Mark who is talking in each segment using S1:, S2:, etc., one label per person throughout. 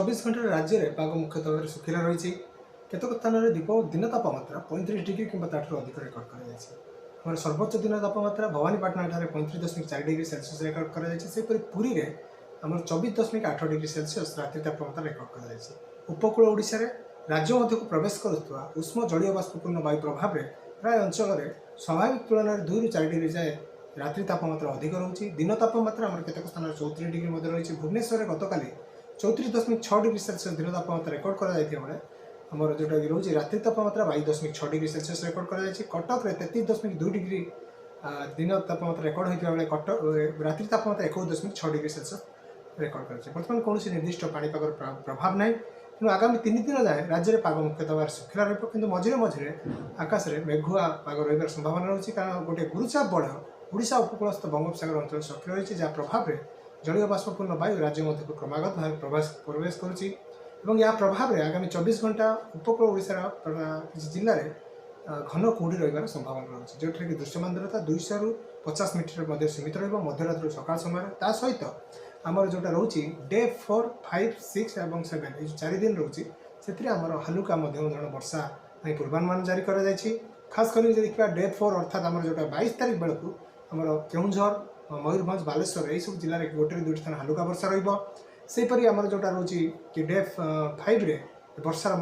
S1: चौबीस घंटे राज्य में पाग मुख्यतः भाव सुखिला रही। केतक स्थान में दिन तापमात्रा 35 डिग्री कि अधिक रेकर्ड कर सर्वोच्च दिन तापमात्रा भवानीपाटना 35.4 डिग्री सेल्सियस रेकर्ड कर पुरी में आम 24.8 डिग्री सेल्सियस रात्रि तापमात्रा रेकर्ड कर उपकूल ओडिशा रे राज्य मध्य को प्रवेश करुवा उष्म जलीय बाष्पूर्ण वायु प्रभाव में प्राय अंचल स्वाभाविक तुलन में 2 ରୁ 4 डिग्री जाए रात्रि तापमात्रा अधिक रोचे। दिन तापमात्रा आम केतक स्थान 34 डिग्री रही। भुवनेश्वर में गतकाली 34.6 डिग्री सेल्सियस दिन तापमात्रा रेकर्ड कर आमर जोटा रोचे रात्रि तापमात्रा 22.6 डिग्री सेल्सियस रेकर्ड कर कटक 33.2 डिग्री दिन तापमात्रा रेकर्ड होता बेले कटक रात्रि तापमात्रा 21.6 डिग्री सेल्सियस रेकर्ड कर बर्तमान कौन निर्दिष्ट पाणीपाग प्रभाव ना तेणु आगामी 3 दिन जाए राज्य में पाग मुख्यतः भाव सुखिला रही। मझे मझे आकाश में मेघुआ पाग रही संभावना रही कारण गोटे गुरुचाप बड़ ओडिशा उपकूलस्थ बंगोपसागर अंचल सक्रिय रही जहाँ प्रभाव में जलीय बाष्पूर्ण वायु राज्य मध्य को क्रमागत भाव प्रवेश कर या प्रभाव में आगामी 24 घंटा उपकूल ओडिशार किसी जिले में घन कुहुड़ी रही संभावना रही जो कि दृश्यमान दूरता 200 ରୁ 50 मीटर सीमित रध्यरात्रि सकाल समय ता सहित आमर जोटा रोचे डे 4, 5, 6 और 7 ये 4 दिन रोचे से आमर हालुका मध्यम धरण वर्षा पूर्वानुमान जारी कर खास कर देखा डे 4 अर्थात आम जो 22 तारीख बेलू आमर केउंझर मयूरभंज बालेश्वर यही सब जिले में 1 ରୁ 2 स्थान हालुका वर्षा रहीपरी आमर जोटा रोचे कि डे 5 रे वर्षार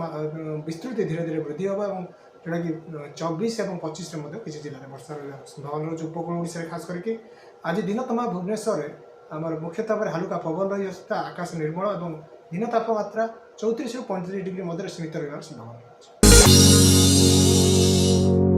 S1: विस्तृति धीरे धीरे वृद्धि होगा और जोटा कि 24 और 25 किसी जिले में वर्षा संभावना रही उपकूल ओडिशा खास करके आज दिन तमाम भुवनेश्वर आमर मुख्यतः भाव हालुका पवन रही आकाश निर्मल और दिन तापमात्रा 34 ରୁ 35 डिग्री मध्य सीमित रही संभावना।